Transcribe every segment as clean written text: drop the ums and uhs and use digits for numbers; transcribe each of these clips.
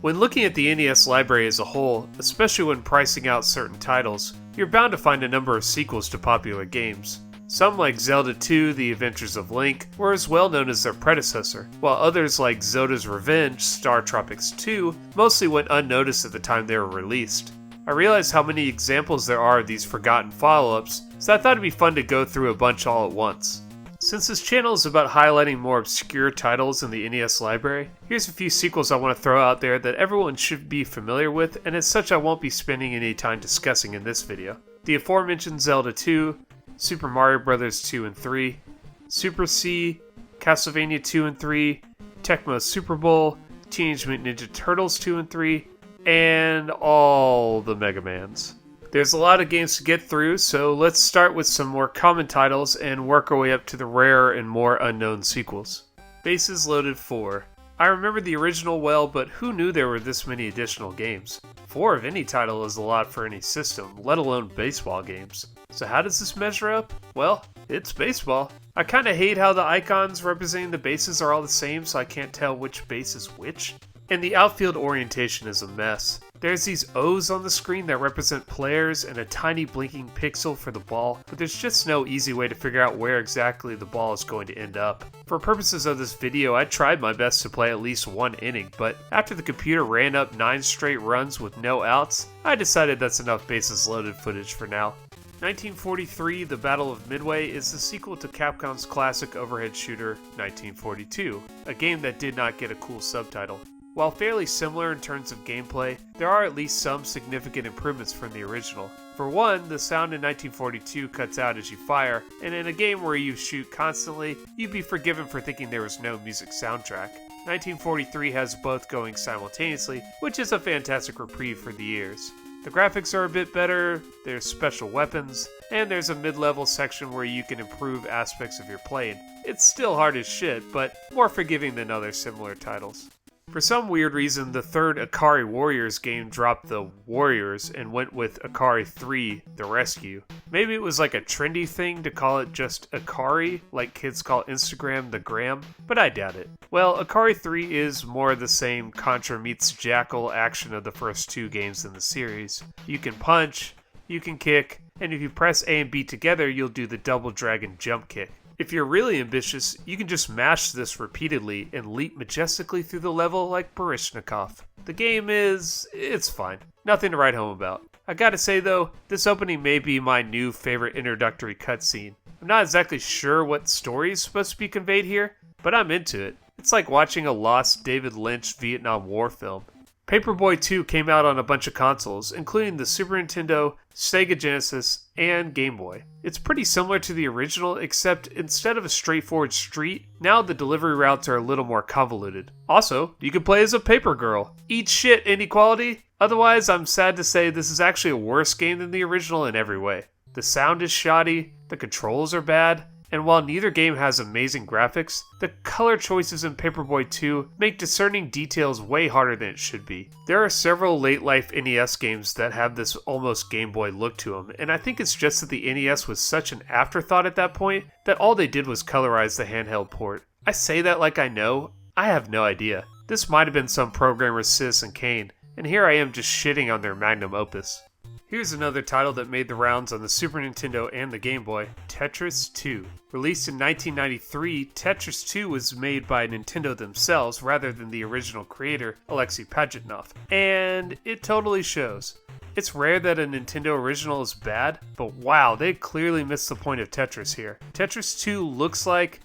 When looking at the NES library as a whole, especially when pricing out certain titles, you're bound to find a number of sequels to popular games. Some, like Zelda 2: The Adventures of Link, were as well known as their predecessor, while others like Zoda's Revenge: Star Tropics 2 mostly went unnoticed at the time they were released. I realized how many examples there are of these forgotten follow-ups, so I thought it'd be fun to go through a bunch all at once. Since this channel is about highlighting more obscure titles in the NES library, here's a few sequels I want to throw out there that everyone should be familiar with, and as such I won't be spending any time discussing in this video. The aforementioned Zelda 2, Super Mario Bros. 2 and 3, Super C, Castlevania 2 and 3, Tecmo Super Bowl, Teenage Mutant Ninja Turtles 2 and 3, and all the Mega Mans. There's a lot of games to get through, so let's start with some more common titles and work our way up to the rarer and more unknown sequels. Bases Loaded 4. I remember the original well, but who knew there were this many additional games? 4 of any title is a lot for any system, let alone baseball games. So how does this measure up? Well, it's baseball. I kinda hate how the icons representing the bases are all the same, so I can't tell which base is which. And the outfield orientation is a mess. There's these O's on the screen that represent players and a tiny blinking pixel for the ball, but there's just no easy way to figure out where exactly the ball is going to end up. For purposes of this video, I tried my best to play at least one inning, but after the computer ran up 9 straight runs with no outs, I decided that's enough bases loaded footage for now. 1943, The Battle of Midway is the sequel to Capcom's classic overhead shooter 1942, a game that did not get a cool subtitle. While fairly similar in terms of gameplay, there are at least some significant improvements from the original. For one, the sound in 1942 cuts out as you fire, and in a game where you shoot constantly, you'd be forgiven for thinking there was no music soundtrack. 1943 has both going simultaneously, which is a fantastic reprieve for the ears. The graphics are a bit better, there's special weapons, and there's a mid-level section where you can improve aspects of your playing. It's still hard as shit, but more forgiving than other similar titles. For some weird reason, the third Ikari Warriors game dropped the Warriors and went with Ikari III: The Rescue. Maybe it was like a trendy thing to call it just Ikari, like kids call Instagram the Gram, but I doubt it. Well, Ikari III is more the same Contra meets Jackal action of the first 2 games in the series. You can punch, you can kick, and if you press A and B together, you'll do the double dragon jump kick. If you're really ambitious, you can just mash this repeatedly and leap majestically through the level like Baryshnikov. The game it's fine. Nothing to write home about. I gotta say though, this opening may be my new favorite introductory cutscene. I'm not exactly sure what story is supposed to be conveyed here, but I'm into it. It's like watching a lost David Lynch Vietnam War film. Paperboy 2 came out on a bunch of consoles, including the Super Nintendo, Sega Genesis, and Game Boy. It's pretty similar to the original, except instead of a straightforward street, now the delivery routes are a little more convoluted. Also, you can play as a paper girl. Eat shit, inequality! Otherwise, I'm sad to say this is actually a worse game than the original in every way. The sound is shoddy, the controls are bad, and while neither game has amazing graphics, the color choices in Paperboy 2 make discerning details way harder than it should be. There are several late-life NES games that have this almost Game Boy look to them, and I think it's just that the NES was such an afterthought at that point that all they did was colorize the handheld port. I say that like I know. I have no idea. This might have been some programmer's Citizen Kane, and here I am just shitting on their magnum opus. Here's another title that made the rounds on the Super Nintendo and the Game Boy, Tetris 2. Released in 1993, Tetris 2 was made by Nintendo themselves rather than the original creator, Alexei Pajitnov, and it totally shows. It's rare that a Nintendo original is bad, but wow, they clearly missed the point of Tetris here. Tetris 2 looks like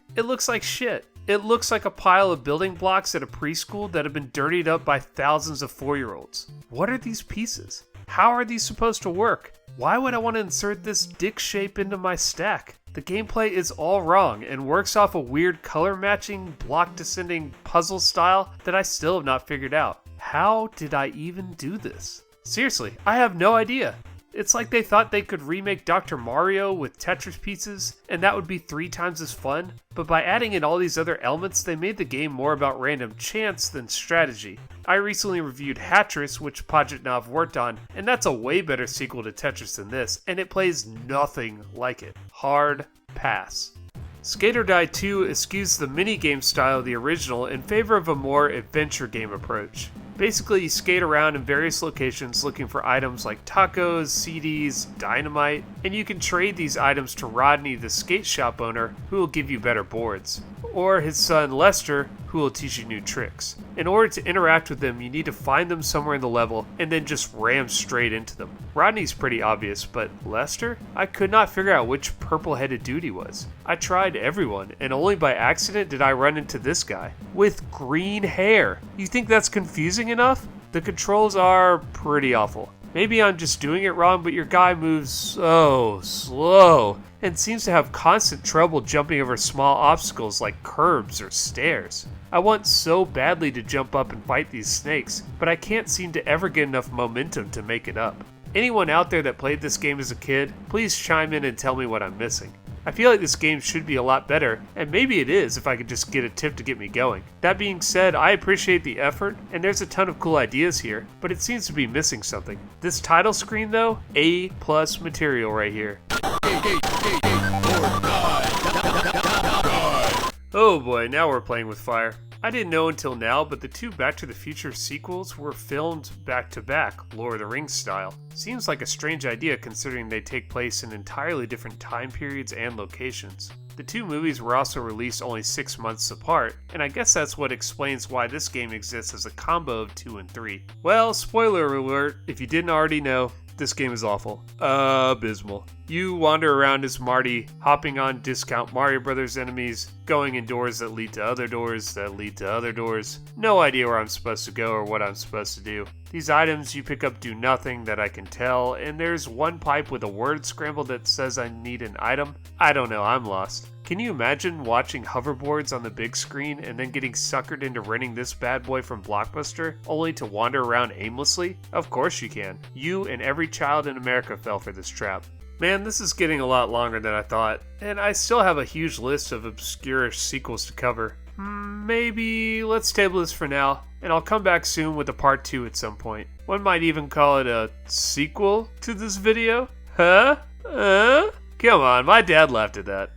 shit. It looks like a pile of building blocks at a preschool that have been dirtied up by thousands of 4-year-olds. What are these pieces? How are these supposed to work? Why would I want to insert this dick shape into my stack? The gameplay is all wrong and works off a weird color matching, block descending puzzle style that I still have not figured out. How did I even do this? Seriously, I have no idea. It's like they thought they could remake Dr. Mario with Tetris pieces, and that would be 3 times as fun, but by adding in all these other elements, they made the game more about random chance than strategy. I recently reviewed Hatris, which Pajitnov worked on, and that's a way better sequel to Tetris than this, and it plays nothing like it. Hard pass. Skate or Die 2 eschews the minigame style of the original in favor of a more adventure game approach. Basically, you skate around in various locations looking for items like tacos, CDs, dynamite, and you can trade these items to Rodney, the skate shop owner, who will give you better boards, or his son Lester, who will teach you new tricks. In order to interact with them, you need to find them somewhere in the level and then just ram straight into them. Rodney's pretty obvious, but Lester? I could not figure out which purple-headed dude he was. I tried everyone, and only by accident did I run into this guy with green hair. You think that's confusing enough? The controls are pretty awful. Maybe I'm just doing it wrong, but your guy moves so slow and seems to have constant trouble jumping over small obstacles like curbs or stairs. I want so badly to jump up and fight these snakes, but I can't seem to ever get enough momentum to make it up. Anyone out there that played this game as a kid, please chime in and tell me what I'm missing. I feel like this game should be a lot better, and maybe it is if I could just get a tip to get me going. That being said, I appreciate the effort, and there's a ton of cool ideas here, but it seems to be missing something. This title screen though, A+ material right here. Oh boy, now we're playing with fire. I didn't know until now, but the two Back to the Future sequels were filmed back-to-back, Lord of the Rings style. Seems like a strange idea considering they take place in entirely different time periods and locations. The two movies were also released only 6 months apart, and I guess that's what explains why this game exists as a combo of 2 and 3. Well, spoiler alert, if you didn't already know, this game is awful. Abysmal. You wander around as Marty, hopping on discount Mario Brothers enemies, going in doors that lead to other doors that lead to other doors. No idea where I'm supposed to go or what I'm supposed to do. These items you pick up do nothing that I can tell, and there's one pipe with a word scrambled that says I need an item. I don't know, I'm lost. Can you imagine watching hoverboards on the big screen and then getting suckered into renting this bad boy from Blockbuster, only to wander around aimlessly? Of course you can. You and every child in America fell for this trap. Man, this is getting a lot longer than I thought, and I still have a huge list of obscure sequels to cover. Maybe let's table this for now, and I'll come back soon with a part 2 at some point. One might even call it a sequel to this video? Huh? Come on, my dad laughed at that.